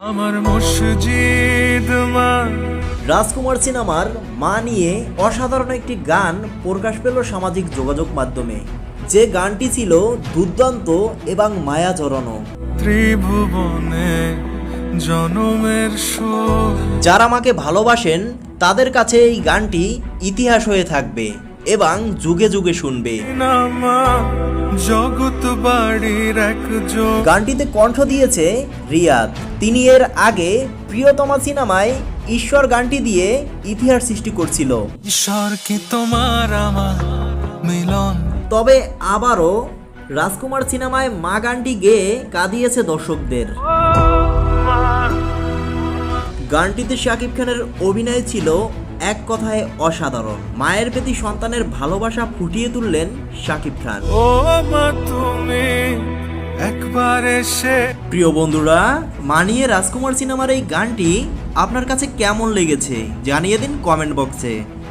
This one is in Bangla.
আমার মসজিদ মা। রাজকুমার সিনেমার মা নিয়ে অসাধারণ একটি গান প্রকাশ পেল সামাজিক যোগাযোগ মাধ্যমে, যে গানটি ছিল দুর্দান্ত এবং মায়া জড়ানো। ত্রিভুবনে জনমের সুর, যারা মাকে ভালোবাসেন তাদের কাছে এই গানটি ইতিহাস হয়ে থাকবে এবং যুগে যুগে শুনবে। নামা জগৎ বাড়ির একজন। গানটিতে কণ্ঠ দিয়েছে রিয়াদ। তিনি এর আগে প্রিয়তমা সিনেমায় ঈশ্বর গানটি দিয়ে ইতিহাস সৃষ্টি করছিল। ঈশ্বর কি তোমার আমার মিলন। তবে আবারও রাজকুমার সিনেমায় মা গানটি গেয়ে কাঁদিয়েছে দর্শকদের। গানটিতে শাকিব খানের অভিনয় ছিল এক কথায় অসাধারণ। মায়ের প্রতি সন্তানের ভালোবাসা ফুটিয়ে তুললেন শাকিব খান। ও মা তুমি একবার এসে। প্রিয় বন্ধুরা, মানিয়ে রাজকুমার সিনেমার এই গানটি আপনার কাছে কেমন লেগেছে জানিয়ে দিন কমেন্ট বক্সে।